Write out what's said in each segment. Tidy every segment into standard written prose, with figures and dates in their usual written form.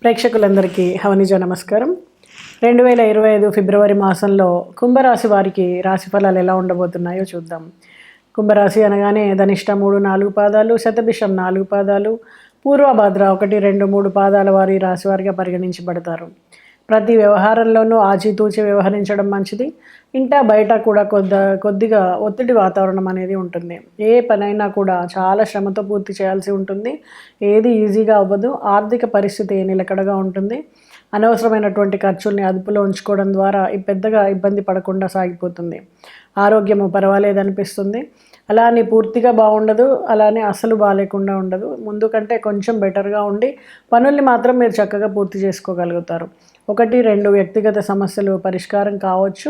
ప్రేక్షకులందరికీ హవనిజ నమస్కారం. 2025 ఫిబ్రవరి మాసంలో కుంభరాశి వారికి రాశి ఫలాలు ఎలా ఉండబోతున్నాయో చూద్దాం. కుంభరాశి అనగానే ధనిష్ట 3-4 పాదాలు, శతభిషం 4 పాదాలు, పూర్వభద్ర 1-2-3 పాదాల వారి రాశి వారిగా పరిగణించబడతారు. ప్రతి వ్యవహారంలోనూ ఆచితూచి వ్యవహరించడం మంచిది. ఇంట బయట కూడా కొద్దిగా ఒత్తిడి వాతావరణం అనేది ఉంటుంది. ఏ పనైనా కూడా చాలా శ్రమతో పూర్తి చేయాల్సి ఉంటుంది. ఏది ఈజీగా అవ్వదు. ఆర్థిక పరిస్థితి నిలకడగా ఉంటుంది. అనవసరమైనటువంటి ఖర్చుల్ని అదుపులో ఉంచుకోవడం ద్వారా పెద్దగా ఇబ్బంది పడకుండా సాగిపోతుంది. ఆరోగ్యము పర్వాలేదనిపిస్తుంది. అలా అని పూర్తిగా బాగుండదు, అలానే అసలు బాగాలేకుండా ఉండదు. ముందు కంటే కొంచెం బెటర్గా ఉండి పనుల్ని మాత్రం మీరు చక్కగా పూర్తి చేసుకోగలుగుతారు. 1-2 వ్యక్తిగత సమస్యలు పరిష్కారం కావచ్చు.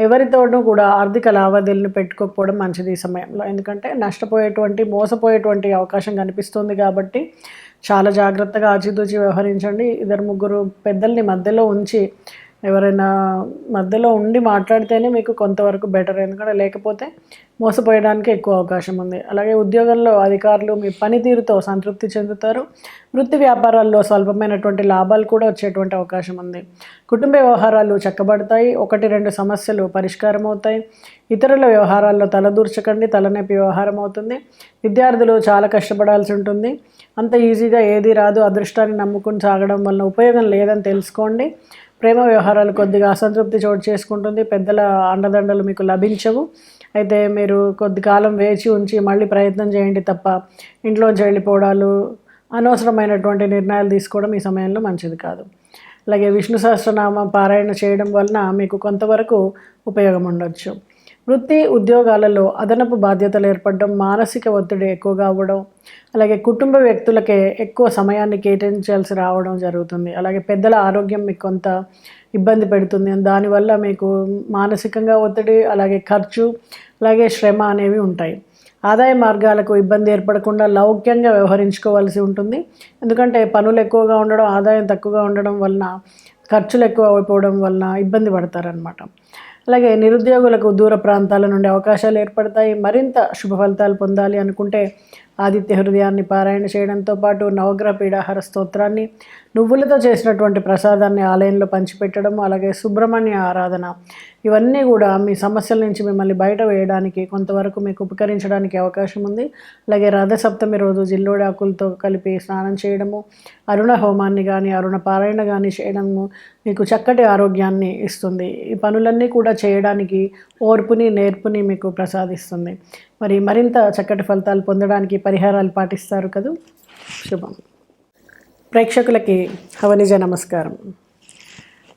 ఎవరితోనూ కూడా ఆర్థిక లావాదేవీలను పెట్టుకోకపోవడం మంచిది ఈ సమయంలో. ఎందుకంటే మోసపోయేటువంటి అవకాశం కనిపిస్తుంది కాబట్టి చాలా జాగ్రత్తగా ఆచితూచి వ్యవహరించండి. 2-3 పెద్దల్ని మధ్యలో ఉంచి ఎవరైనా మధ్యలో ఉండి మాట్లాడితేనే మీకు కొంతవరకు బెటర్. ఎందుకంటే లేకపోతే మోసపోయడానికి ఎక్కువ అవకాశం ఉంది. అలాగే ఉద్యోగంలో అధికారులు మీ పనితీరుతో సంతృప్తి చెందుతారు. వృత్తి వ్యాపారాల్లో స్వల్పమైనటువంటి లాభాలు కూడా వచ్చేటువంటి అవకాశం ఉంది. కుటుంబ వ్యవహారాలు చక్కబడతాయి. 1-2 సమస్యలు పరిష్కారం అవుతాయి. ఇతరుల వ్యవహారాల్లో తలదూర్చకండి, తలనొప్పి వ్యవహారం అవుతుంది. విద్యార్థులు చాలా కష్టపడాల్సి ఉంటుంది. అంత ఈజీగా ఏది రాదు. అదృష్టాన్ని నమ్ముకుని సాగడం వలన ఉపయోగం లేదని తెలుసుకోండి. ప్రేమ వ్యవహారాలు కొద్దిగా అసంతృప్తి చోటు చేసుకుంటుంది. పెద్దల అండదండలు మీకు లభించవు. అయితే మీరు కొద్ది కాలం వేచి ఉంచి మళ్ళీ ప్రయత్నం చేయండి తప్ప ఇంట్లోంచి వెళ్ళిపోవడాలు, అనవసరమైనటువంటి నిర్ణయాలు తీసుకోవడం ఈ సమయంలో మంచిది కాదు. అలాగే విష్ణు సహస్రనామ పారాయణ చేయడం వలన మీకు కొంతవరకు ఉపయోగం ఉండొచ్చు. వృత్తి ఉద్యోగాలలో అదనపు బాధ్యతలు ఏర్పడడం, మానసిక ఒత్తిడి ఎక్కువగా అవ్వడం, అలాగే కుటుంబ వ్యక్తులకే ఎక్కువ సమయాన్ని కేటాయించాల్సి రావడం జరుగుతుంది. అలాగే పెద్దల ఆరోగ్యం మీకు కొంత ఇబ్బంది పెడుతుంది. దానివల్ల మీకు మానసికంగా ఒత్తిడి, అలాగే ఖర్చు, అలాగే శ్రమ అనేవి ఉంటాయి. ఆదాయ మార్గాలకు ఇబ్బంది ఏర్పడకుండా లౌక్యంగా వ్యవహరించుకోవాల్సి ఉంటుంది. ఎందుకంటే పనులు ఎక్కువగా ఉండడం, ఆదాయం తక్కువగా ఉండడం వలన, ఖర్చులు ఎక్కువ అయిపోవడం వలన ఇబ్బంది పడతారనమాట. అలాగే నిరుద్యోగులకు దూర ప్రాంతాల నుండి అవకాశాలు ఏర్పడతాయి. మరింత శుభ ఫలితాలు పొందాలి అనుకుంటే ఆదిత్య హృదయాన్ని పారాయణ చేయడంతో పాటు నవగ్రహ పీడాహార స్తోత్రాన్ని, నువ్వులతో చేసినటువంటి ప్రసాదాన్ని ఆలయంలో పంచిపెట్టడం, అలాగే సుబ్రహ్మణ్య ఆరాధన, ఇవన్నీ కూడా మీ సమస్యల నుంచి మిమ్మల్ని బయట వేయడానికి కొంతవరకు మీకు ఉపకరించడానికి అవకాశం ఉంది. అలాగే రథసప్తమి రోజు జిల్లోడి ఆకులతో కలిపి స్నానం చేయడము, అరుణ హోమాన్ని కానీ అరుణ పారాయణ కానీ చేయడము మీకు చక్కటి ఆరోగ్యాన్ని ఇస్తుంది. ఈ పనులన్నీ కూడా చేయడానికి ఓర్పుని, నేర్పుని మీకు ప్రసాదిస్తుంది. మరింత చక్కటి ఫలితాలు పొందడానికి పరిహారాలు పాటిస్తారు కదూ. శుభం. ప్రేక్షకులకి హవనిజ నమస్కారం.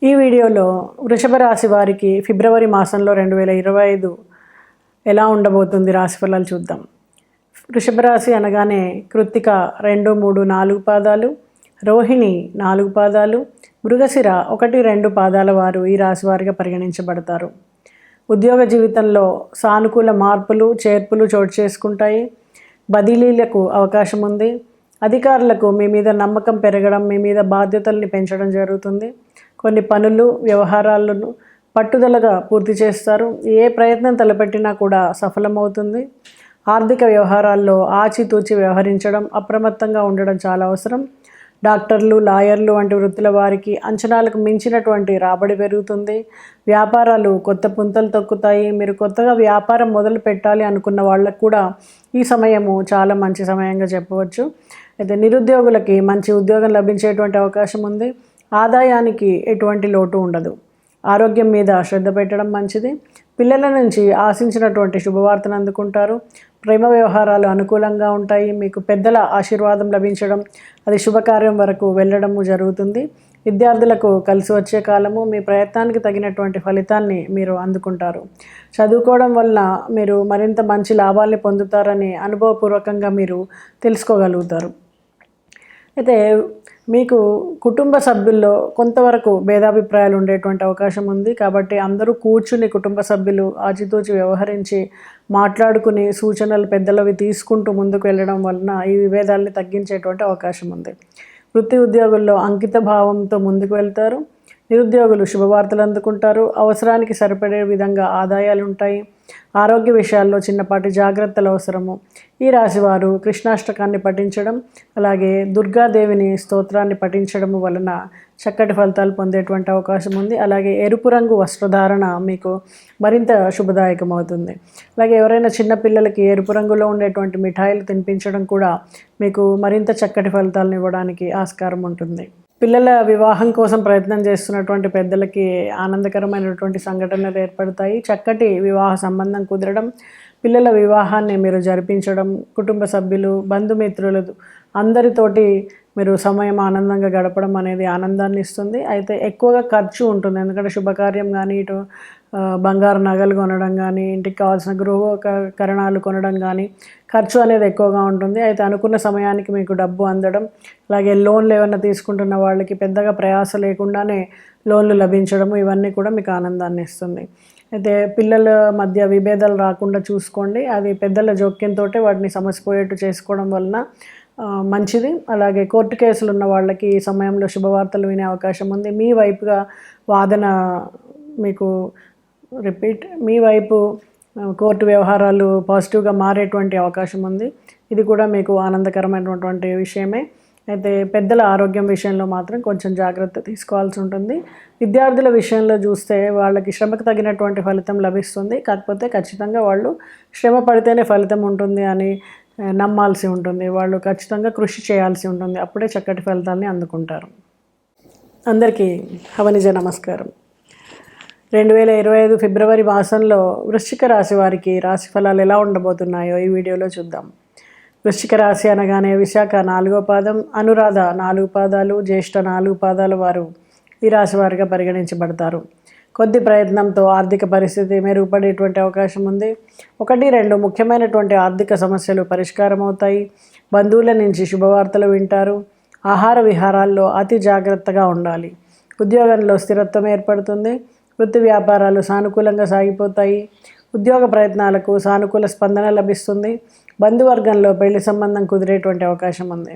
ఈ వీడియోలో వృషభ రాశి వారికి ఫిబ్రవరి మాసంలో 2025 ఎలా ఉండబోతుంది రాశి ఫలాలు చూద్దాం. వృషభ రాశి అనగానే కృత్తిక 2-3-4 పాదాలు, రోహిణి 4 పాదాలు, మృగశిర 1-2 పాదాల వారు ఈ రాశి వారిగా పరిగణించబడతారు. ఉద్యోగ జీవితంలో సానుకూల మార్పులు, చేర్పులు చోటు చేసుకుంటాయి. బదిలీలకు అవకాశం ఉంది. అధికారులకు మీ మీద నమ్మకం పెరగడం, మీ మీద బాధ్యతల్ని పెంచడం జరుగుతుంది. కొన్ని పనులు, వ్యవహారాలను పట్టుదలగా పూర్తి చేస్తారు. ఏ ప్రయత్నం తలపెట్టినా కూడా సఫలమవుతుంది. ఆర్థిక వ్యవహారాల్లో ఆచితూచి వ్యవహరించడం, అప్రమత్తంగా ఉండడం చాలా అవసరం. డాక్టర్లు, లాయర్లు వంటి వృత్తుల వారికి అంచనాలకు మించినటువంటి రాబడి పెరుగుతుంది. వ్యాపారాలు కొత్త పుంతలు తొక్కుతాయి. మీరు కొత్తగా వ్యాపారం మొదలు పెట్టాలి అనుకున్న వాళ్ళకు కూడా ఈ సమయము చాలా మంచి సమయంగా చెప్పవచ్చు. అయితే నిరుద్యోగులకి మంచి ఉద్యోగం లభించేటువంటి అవకాశం ఉంది. ఆదాయానికి ఎటువంటి లోటు ఉండదు. ఆరోగ్యం మీద శ్రద్ధ పెట్టడం మంచిది. పిల్లల నుంచి ఆశించినటువంటి శుభవార్తను అందుకుంటారు. ప్రేమ వ్యవహారాలు అనుకూలంగా ఉంటాయి. మీకు పెద్దల ఆశీర్వాదం లభించడం, అది శుభకార్యం వరకు వెళ్ళడము జరుగుతుంది. విద్యార్థులకు కలిసి వచ్చే కాలము. మీ ప్రయత్నానికి తగినటువంటి ఫలితాన్ని మీరు అందుకుంటారు. చదువుకోవడం వల్ల మీరు మరింత మంచి లాభాల్ని పొందుతారని అనుభవపూర్వకంగా మీరు తెలుసుకోగలుగుతారు. అయితే మీకు కుటుంబ సభ్యుల్లో కొంతవరకు భేదాభిప్రాయాలు ఉండేటువంటి అవకాశం ఉంది. కాబట్టి అందరూ కూర్చుని కుటుంబ సభ్యులు ఆచితూచి వ్యవహరించి మాట్లాడుకుని సూచనలు పెద్దలవి తీసుకుంటూ ముందుకు వెళ్ళడం వలన ఈ విభేదాలని తగ్గించేటువంటి అవకాశం ఉంది. వృత్తి ఉద్యోగుల్లో అంకిత భావంతో ముందుకు వెళ్తారు. నిరుద్యోగులు శుభవార్తలు అందుకుంటారు. అవసరానికి సరిపడే విధంగా ఆదాయాలు ఉంటాయి. ఆరోగ్య విషయాల్లో చిన్నపాటి జాగ్రత్తలు అవసరము. ఈ రాశివారు కృష్ణాష్టకాన్ని పఠించడం, అలాగే దుర్గాదేవిని స్తోత్రాన్ని పఠించడం వలన చక్కటి ఫలితాలు పొందేటువంటి అవకాశం ఉంది. అలాగే ఎరుపు రంగు వస్త్రధారణ మీకు మరింత శుభదాయకం అవుతుంది. అలాగే ఎవరైనా చిన్నపిల్లలకి ఎరుపు రంగులో ఉండేటువంటి మిఠాయిలు తినిపించడం కూడా మీకు మరింత చక్కటి ఫలితాలను ఇవ్వడానికి ఆస్కారం ఉంటుంది. పిల్లల వివాహం కోసం ప్రయత్నం చేస్తున్నటువంటి పెద్దలకి ఆనందకరమైనటువంటి సంఘటనలు ఏర్పడతాయి. చక్కటి వివాహ సంబంధం కుదరడం, పిల్లల వివాహాన్ని మీరు జరిపించడం, కుటుంబ సభ్యులు, బంధుమిత్రులు అందరితోటి మీరు సమయం ఆనందంగా గడపడం అనేది ఆనందాన్ని ఇస్తుంది. అయితే ఎక్కువగా ఖర్చు ఉంటుంది, ఎందుకంటే శుభకార్యం కానీ, ఇటు బంగారు నగలు కొనడం కానీ, ఇంటికి కావాల్సిన గృహోపకరణాలు కొనడం కానీ ఖర్చు అనేది ఎక్కువగా ఉంటుంది. అయితే అనుకున్న సమయానికి మీకు డబ్బు అందడం, అలాగే లోన్లు ఏమైనా తీసుకుంటున్న వాళ్ళకి పెద్దగా ప్రయాస లేకుండానే లోన్లు లభించడము, ఇవన్నీ కూడా మీకు ఆనందాన్ని ఇస్తుంది. అయితే పిల్లల మధ్య విభేదాలు రాకుండా చూసుకోండి. అది పెద్దల జోక్యంతో వాటిని సమసిపోయేట్టు చేసుకోవడం వలన మంచిది. అలాగే కోర్టు కేసులు ఉన్న వాళ్ళకి ఈ సమయంలో శుభవార్తలు వినే అవకాశం ఉంది. మీ వైపుగా వాదన మీకు మీ వైపు కోర్టు వ్యవహారాలు పాజిటివ్గా మారేటువంటి అవకాశం ఉంది. ఇది కూడా మీకు ఆనందకరమైనటువంటి విషయమే. అయితే పెద్దల ఆరోగ్యం విషయంలో మాత్రం కొంచెం జాగ్రత్త తీసుకోవాల్సి ఉంటుంది. విద్యార్థుల విషయంలో చూస్తే వాళ్ళకి శ్రమకు తగినటువంటి ఫలితం లభిస్తుంది. కాకపోతే ఖచ్చితంగా వాళ్ళు శ్రమ పడితేనే ఫలితం ఉంటుంది అని నమ్మాల్సి ఉంటుంది. వాళ్ళు ఖచ్చితంగా కృషి చేయాల్సి ఉంటుంది. అప్పుడే చక్కటి ఫలితాన్ని అందుకుంటారు. అందరికీ హవనిజ నమస్కారం. 2025 ఫిబ్రవరి మాసంలో వృశ్చిక రాశి వారికి రాశి ఫలాలు ఎలా ఉండబోతున్నాయో ఈ వీడియోలో చూద్దాం. వృశ్చిక రాశి అనగానే విశాఖ 4వ పాదం, అనురాధ 4 పాదాలు, జ్యేష్ఠ 4 పాదాల వారు ఈ రాశి వారిగా పరిగణించబడతారు. కొద్ది ప్రయత్నంతో ఆర్థిక పరిస్థితి మెరుగుపడేటువంటి అవకాశం ఉంది. 1-2 ముఖ్యమైనటువంటి ఆర్థిక సమస్యలు పరిష్కారం అవుతాయి. బంధువుల నుంచి శుభవార్తలు వింటారు. ఆహార విహారాల్లో అతి జాగ్రత్తగా ఉండాలి. ఉద్యోగంలో స్థిరత్వం ఏర్పడుతుంది. వృత్తి వ్యాపారాలు సానుకూలంగా సాగిపోతాయి. ఉద్యోగ ప్రయత్నాలకు సానుకూల స్పందన లభిస్తుంది. బంధువర్గంలో పెళ్లి సంబంధం కుదిరేటువంటి అవకాశం ఉంది.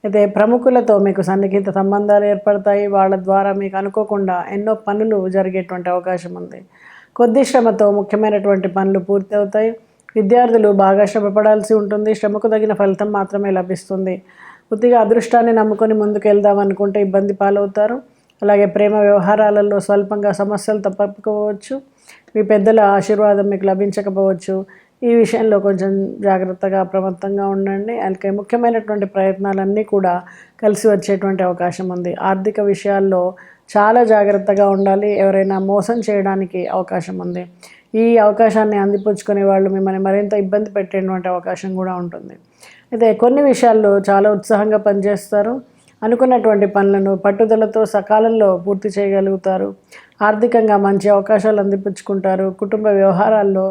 అయితే ప్రముఖులతో మీకు సన్నిహిత సంబంధాలు ఏర్పడతాయి. వాళ్ళ ద్వారా మీకు అనుకోకుండా ఎన్నో పనులు జరిగేటువంటి అవకాశం ఉంది. కొద్ది శ్రమతో ముఖ్యమైనటువంటి పనులు పూర్తి అవుతాయి. విద్యార్థులు బాగా శ్రమపడాల్సి ఉంటుంది. శ్రమకు తగిన ఫలితం మాత్రమే లభిస్తుంది. కొద్దిగా అదృష్టాన్ని నమ్ముకొని ముందుకు వెళ్దాం అనుకుంటే ఇబ్బంది పాలవుతారు. అలాగే ప్రేమ వ్యవహారాలలో స్వల్పంగా సమస్యలు తప్పకపోవచ్చు. మీ పెద్దల ఆశీర్వాదం మీకు లభించకపోవచ్చు. ఈ విషయంలో కొంచెం జాగ్రత్తగా అప్రమత్తంగా ఉండండి. అలాగే ముఖ్యమైనటువంటి ప్రయత్నాలన్నీ కూడా కలిసి వచ్చేటువంటి అవకాశం ఉంది. ఆర్థిక విషయాల్లో చాలా జాగ్రత్తగా ఉండాలి. ఎవరైనా మోసం చేయడానికి అవకాశం ఉంది. ఈ అవకాశాన్ని అందిపుచ్చుకునే వాళ్ళు మిమ్మల్ని మరింత ఇబ్బంది పెట్టేటువంటి అవకాశం కూడా ఉంటుంది. అయితే కొన్ని విషయాల్లో చాలా ఉత్సాహంగా పనిచేస్తారు. అనుకున్నటువంటి పనులను పట్టుదలతో సకాలంలో పూర్తి చేయగలుగుతారు. ఆర్థికంగా మంచి అవకాశాలు అందిపుచ్చుకుంటారు. కుటుంబ వ్యవహారాల్లో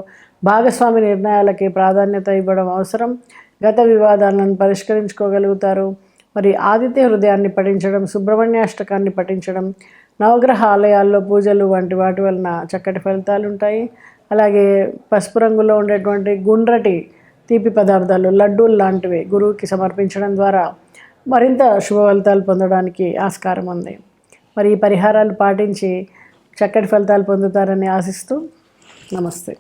భాగస్వామి నిర్ణయాలకి ప్రాధాన్యత ఇవ్వడం అవసరం. గత వివాదాలను పరిష్కరించుకోగలుగుతారు. మరి ఆదిత్య హృదయాన్ని పఠించడం, సుబ్రహ్మణ్యాష్టకాన్ని పఠించడం, నవగ్రహ ఆలయాల్లో పూజలు వంటి వాటి వలన చక్కటి ఫలితాలు ఉంటాయి. అలాగే పసుపు రంగులో ఉండేటువంటి గుండ్రటి తీపి పదార్థాలు, లడ్డూలు లాంటివి గురువుకి సమర్పించడం ద్వారా మరింత శుభ ఫలితాలు పొందడానికి ఆస్కారం ఉంది. మరి ఈ పరిహారాలు పాటించి చక్కటి ఫలితాలు పొందుతారని ఆశిస్తూ నమస్తే.